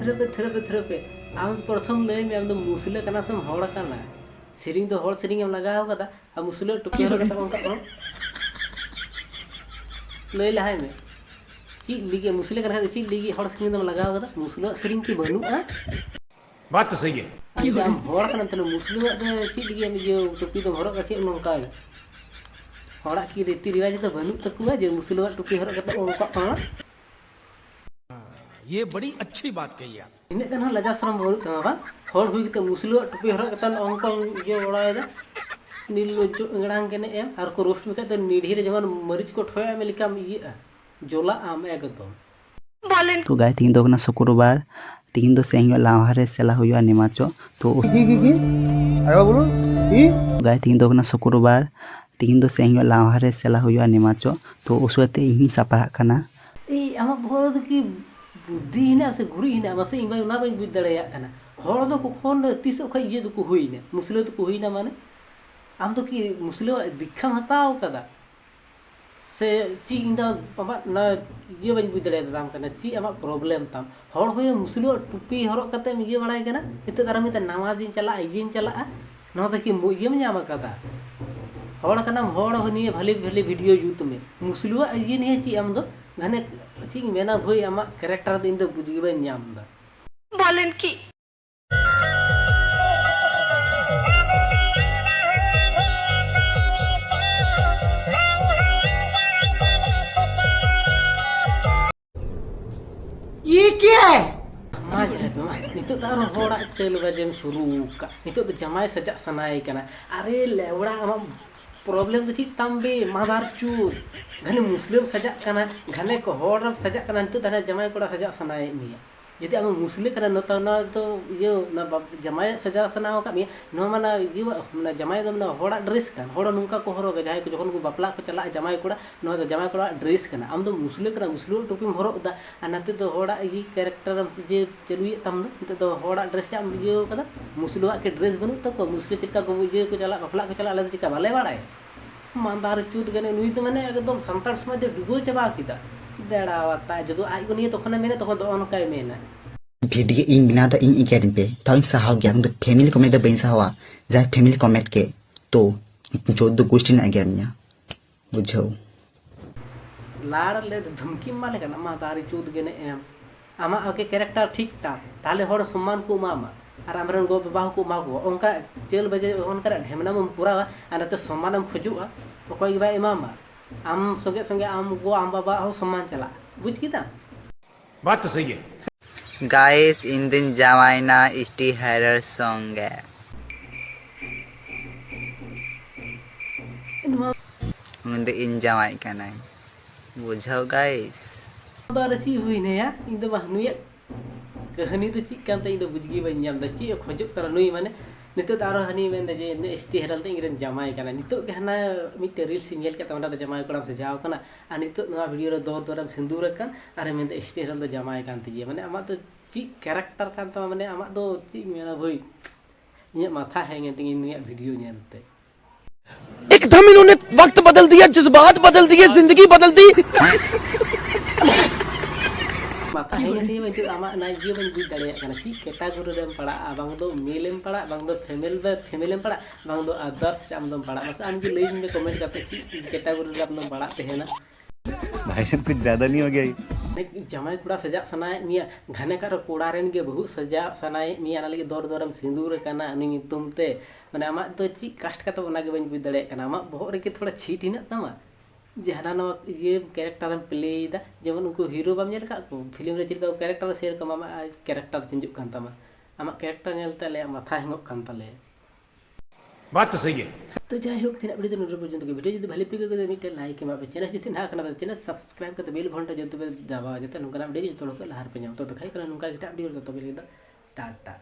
थेरेपे आम प्रथम लय में आम दो मुसले कना सम हड़ कना सेरिंग दो हड़ सेरिंग एम लगाव कदा आ मुसले टुपी हड़ कता उनका लय लहाय में ची लिगे मुसले कना ची लिगे हड़ सेरिंग दम लगाव कदा मुसले सेरिंग की बनुआ बात तो सही है आम हड़ कना तने मुसले दे ची लिगे ये टुपी दम हड़ कचे नोंका हड़ा की रीति रिवाज तो बनू तकुआ जे मुसले टुपी हड़ कता उनका ये बड़ी अच्छी बात कही आप इन कन लजा शरम बनू तमा हड़ हुई के मुसले टुपी हड़ कता उनका ये ओड़ायदा नील इंगड़ांग के एम और को रोस्ट में तो नीढ़ी रे जमन मरीच को ठोया में लिखा ये जोला आम एकदम तो गाय तीन दो कना शुक्रवार तीन दो सेंग लाहारे सेला हुआ निमाचो तो गाय तीन दो कना शुक्रवार तीन दो सेंग लाहारे सेला हुआ निमाचो तो उसते इन सापड़ा कना ए आमा भोर की बुद्धि हिना से गुरी हिना मासे इन बाय ना बाय बुझ दड़ेया कना हड़ दो कोन तीस खय ये दो हुईना मुसले तो हुईना माने आम तो कि मुसले दीक्षा हताव कदा से ची इंदा पापा ना ये बाय बुझ दड़ेया दाम कना ची आमा प्रॉब्लम ताम हड़ होय मुसले टुपी हरक कते ये बड़ाय कना इते दारा में नमाज चला इजिन चला ना तो कि मुयम नाम कदा हड़ कना हड़ हनी भले भले वीडियो यूट में मुसलुआ ये नहीं ची आम दो घने ची मेना भई आमा कैरेक्टर दिन दो बुझी बन नाम दा बोलन की ये क्या है मा जाए मा नितो तारो होड़ा चल बजेम शुरू का नितो तो जमाय सजा सनाय कना अरे लेवड़ा आमा प्रॉब्लम तो ची तंबे मादार चूत घने मुस्लिम सजा कना घने को होड़ सजा कना नितो दाना जमाय कोड़ा सजा सनाय मिया यदि आम मुस्लिम कना नता ना तो ये ना जमाय सजा सनाव का मिया नो माना ये ना जमाय दम ना होड़ा ड्रेस कन होड़ा नुका को हरो जाय को जखन को बापला को चला जमाय कोड़ा नो तो जमाय कोड़ा ड्रेस कना आम दो मुस्लिम कना मुस्लिम टोपी में हरो दा अनते तो होड़ा ये कैरेक्टर जे चलुई तम दो तो होड़ा ड्रेस आम ये कदा मुस्लिम के ड्रेस बनु तो को मुस्लिम चिका को ये को चला बापला को चला अले चिका बाले बाड़ाय मांदार चूत गने नुई तो माने एकदम संतार समाज डुबो चबा किदा देड़ावता जदो आज को नहीं तखन मेने तखन तो अनकाय मेना वीडियो इन बिना दा इन इकेरिन पे ताउ इन सहाव गया तो फैमिली कमेंट दा बेन सहावा जा फैमिली कमेंट के तो जो दो गोष्ठी ना गया मिया बुझो लाड़ ले धमकी माले कना मांदार चूत गने एम आमा के कैरेक्टर ठीक ता ताले हड़ सम्मान को मामा और आमरन गो बाबा को मागो उनका जेल बजे उनका ढेमना में पूरा आनते सम्मान में खोजुआ कोई बा इमामा आम संगे संगे आम गो आम बाबा हो सम्मान चला बुझ किदा बात तो सही है गाइस इन दिन जमाइना स्टी हेरर सॉन्ग है मुंदे इन जमाई का नहीं बुझाओ गाइस दार ची हुई ने या इन दो bahnuya कहानी तो ची कांता इन दो बुझगी बन जाम दा ची खोजक कर नुई माने नितो तारो हनी में जे एसटी हेरल ते इंग्रेन जमाई कना नितो के हना मिट रील सिंगल के तमडा जमाई कोड़ाम से जाव कना आ नितो नवा वीडियो रे दौर दौरम सिंदूर कन अरे में एसटी हेरल तो जमाई कांती जे माने आमा तो ची कैरेक्टर कान तो माने आमा दो ची मेना भई इन माथा हैंगे तिंग इन वीडियो नेलते एकदम इन्होंने वक्त बदल दिया जज्बात बदल दिए जिंदगी बदल दी माथा हैंगे ती में आमा ना ये बन बुझ दड़े कना ची कैटेगरी रेम पड़ा बांग दो मेलेम पड़ा बांग दो फैमिली पड़ा बांग दो अदर्स आम दो पड़ा बस आम की लेज में कमेंट करते ची कैटेगरी रे आम दो पड़ा तेहेना भाई साहब कुछ ज्यादा नहीं हो गया ये जमाई कुड़ा सजा सनाय मिया घने कार कोड़ा रेन के बहु सजा सनाय मिया ना लगे दौर दौरम सिंदूर कना उनी तुमते माने आमा तो ची कास्ट का तो ओना के बन बुझ दड़े कना आमा बहुत रे के थोड़ा छीट हिना तमा जहाना नवा ये कैरेक्टर प्ले दा जेमन उनको हीरो बाम नेल का फिल्म रे चिरका कैरेक्टर शेयर कमा कैरेक्टर चेंजक कान तमा आमा कैरेक्टर नेलते ले माथा हेंगक कान तले बात तो सही है तो जाय होक थिना वीडियो नोटिफिकेशन पर्यंत के वीडियो जदि भले पिक के मिटे लाइक एमा पे चैनल जति ना कना चैनल सब्सक्राइब करते बेल घंटा जंतु पे दबावा जते नुकरा वीडियो जतो लोग लहार पे जाम तो दिखाई कला नुका गिटा वीडियो तो बेल टाटा।